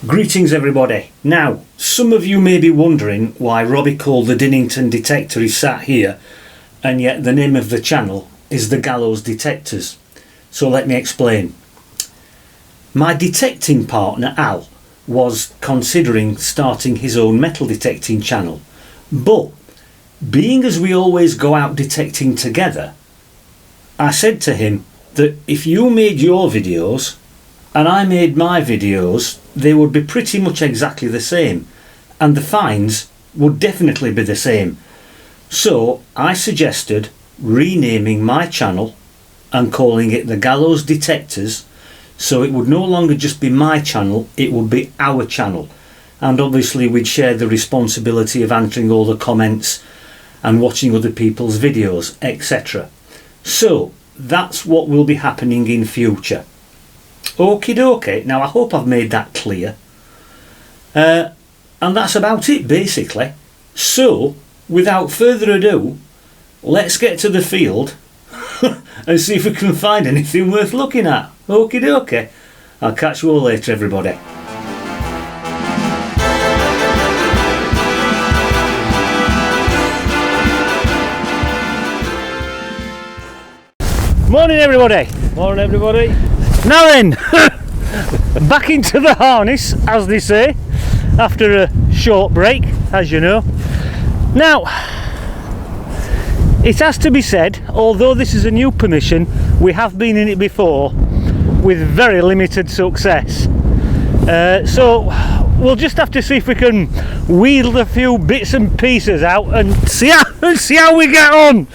Greetings everybody. Now, some of you may be wondering why Robbie called the Dinnington detector is sat here and yet the name of the channel is the Gallows Detectors. So let me explain. My detecting partner Al was considering starting his own metal detecting channel, but being as we always go out detecting together, I said to him that if you made your videos and I made my videos, they would be pretty much exactly the same and the finds would definitely be the same. So I suggested renaming my channel and calling it the Gallows Detectors, so it would no longer just be my channel, it would be our channel, and obviously we'd share the responsibility of answering all the comments and watching other people's videos, etc. So that's what will be happening in future. Okie dokie. Now I hope I've made that clear, and that's about it basically. So without further ado, let's get to the field and see if we can find anything worth looking at. Okie dokie. I'll catch you all later everybody. Morning everybody. Morning everybody. Now then, back into the harness, as they say, after a short break, as you know. Now, it has to be said, although this is a new permission, we have been in it before with very limited success. So we'll just have to see if we can wheel a few bits and pieces out and see how we get on.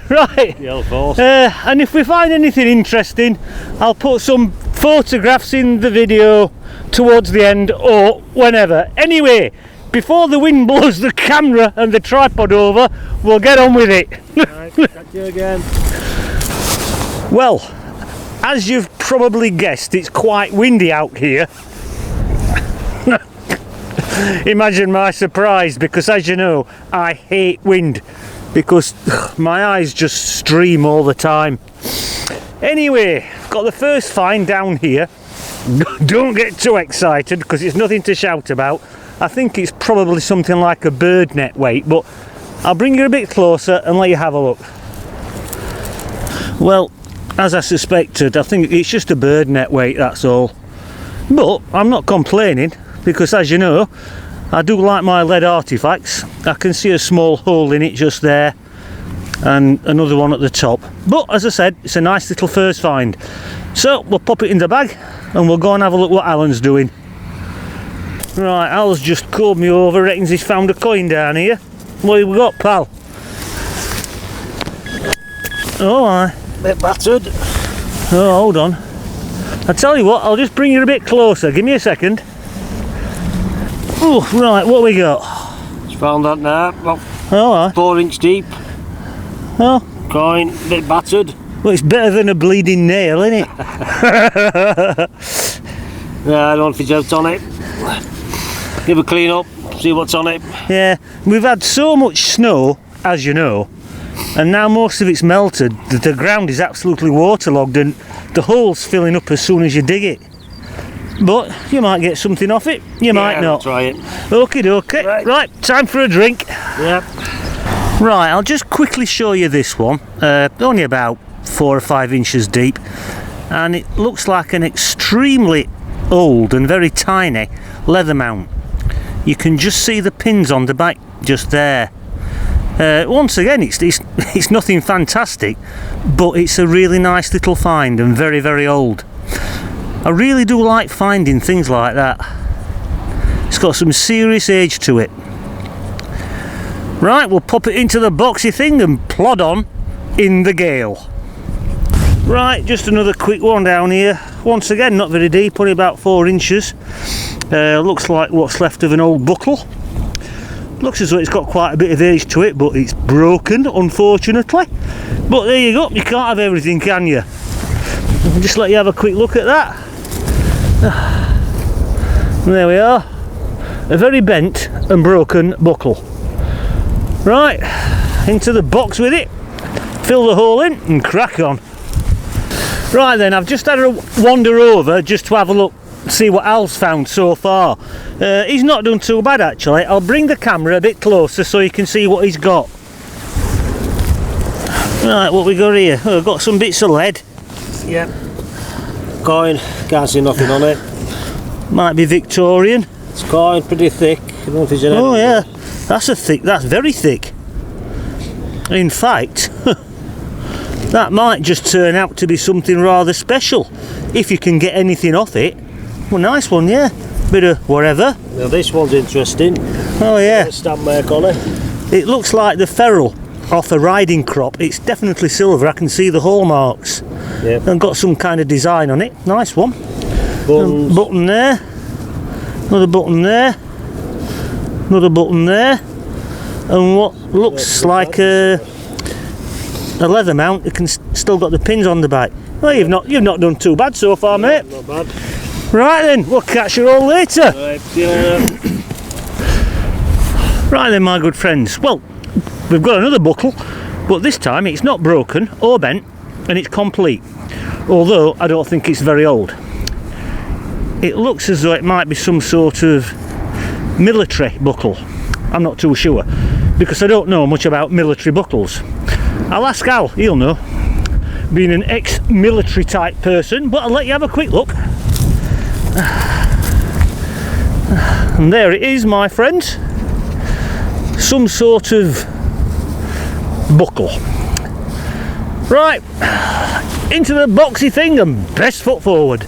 Right, and if we find anything interesting, I'll put some photographs in the video towards the end or whenever. Anyway, before the wind blows the camera and the tripod over, we'll get on with it. Right, catch you again. Well, as you've probably guessed, it's quite windy out here. Imagine my surprise, because as you know, I hate wind, because my eyes just stream all the time. Anyway, got the first find down here. Don't get too excited because it's nothing to shout about. I think it's probably something like a bird net weight, but I'll bring you a bit closer and let you have a look. Well, as I suspected, I think it's just a bird net weight, that's all. But I'm not complaining, because as you know, I do like my lead artifacts. I can see a small hole in it just there and another one at the top, but as I said, it's a nice little first find. So we'll pop it in the bag and we'll go and have a look what Alan's doing. Right, Al's just called me over, reckons he's found a coin down here. What have we got, pal? Oh, aye. Bit battered. Oh, hold on. I tell you what, I'll just bring you a bit closer. Give me a second. Oh, right, what we got? Just found that now. About Oh, aye. 4 inch deep. Oh, Coin, bit battered. well, it's better than a bleeding nail, isn't it? Yeah, I don't know if it's out on it. Give a clean up, see what's on it. Yeah, we've had so much snow, as you know, and now most of it's melted. The ground is absolutely waterlogged and the hole's filling up as soon as you dig it. But you might get something off it, you might not. Try it. Okie dokie. Right, time for a drink. Yep. Right, I'll just quickly show you this one. Only about 4 or 5 inches deep, and it looks like an extremely old and very tiny leather mount. You can just see the pins on the back just there. Once again, it's nothing fantastic, but it's a really nice little find and very, very old. I really do like finding things like that. It's got some serious age to it. Right, we'll pop it into the boxy thing and plod on in the gale. Right, just another quick one down here. Once again, not very deep, only about 4 inches. Looks like what's left of an old buckle. Looks as though it's got quite a bit of age to it, but it's broken, unfortunately. But there you go, you can't have everything, can you? I'll just let you have a quick look at that. There we are. A very bent and broken buckle. Right, into the box with it. Fill the hole in and crack on. Right then, I've just had a wander over just to have a look see what Al's found so far. He's not done too bad actually. I'll bring the camera a bit closer so you can see what he's got. Right, what we got here? Oh, we've got some bits of lead. Yep. Coin, can't see nothing on it. Might be Victorian. It's coin, pretty thick. I don't know if it's an Oh yeah, that's very thick. In fact, that might just turn out to be something rather special. If you can get anything off it. Well, nice one, yeah. Bit of whatever. Now this one's interesting. Oh yeah. Stamp mark on it. It looks like the ferrule off a riding crop. It's definitely silver. I can see the hallmarks. Yep. And got some kind of design on it. Nice one. Buttons. Button there. Another button there. Another button there. And what looks like a leather mount. It can still got the pins on the back. Well, you've not done too bad so far, mate. Not bad. Right then, we'll catch you all later. Right, see you later. Right then, my good friends. Well, we've got another buckle, but this time it's not broken or bent, and it's complete. Although I don't think it's very old. It looks as though it might be some sort of military buckle. I'm not too sure, because I don't know much about military buckles. I'll ask Al, he'll know, being an ex-military type person, but I'll let you have a quick look. And there it is, my friends. Some sort of buckle. Right, into the boxy thing and best foot forward.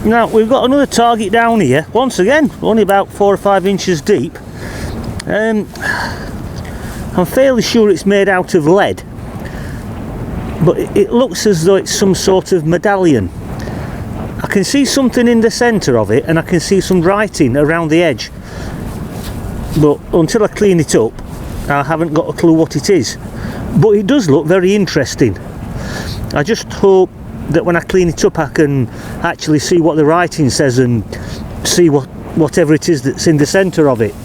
Now we've got another target down here, once again, only about 4 or 5 inches deep. I'm fairly sure it's made out of lead, but it looks as though it's some sort of medallion. I can see something in the centre of it, and I can see some writing around the edge, but until I clean it up I haven't got a clue what it is. But it does look very interesting. I just hope that when I clean it up I can actually see what the writing says and see whatever it is that's in the centre of it.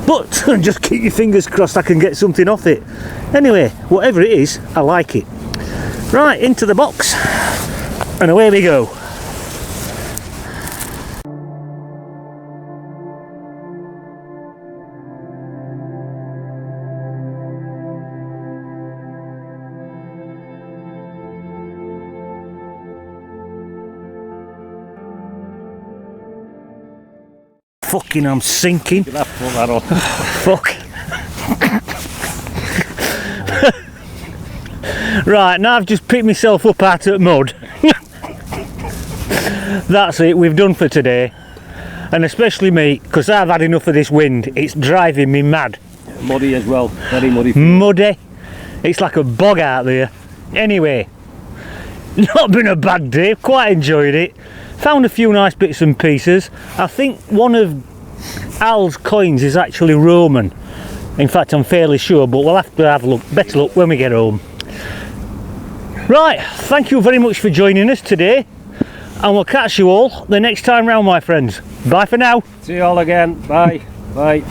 But just keep your fingers crossed I can get something off it. Anyway, whatever it is, I like it. Right, into the box and away we go. Fucking, I'm sinking. You'll have to put that on. Fuck. Right, now I've just picked myself up out of mud. That's it, we've done for today. And especially me, because I've had enough of this wind. It's driving me mad. Muddy as well, very muddy. Muddy. It's like a bog out there. Anyway, not been a bad day, quite enjoyed it. Found a few nice bits and pieces. I think one of Al's coins is actually Roman. In fact, I'm fairly sure, but we'll have to have a look, better look when we get home. Right, thank you very much for joining us today, and we'll catch you all the next time round, my friends. Bye for now. See you all again. Bye. Bye.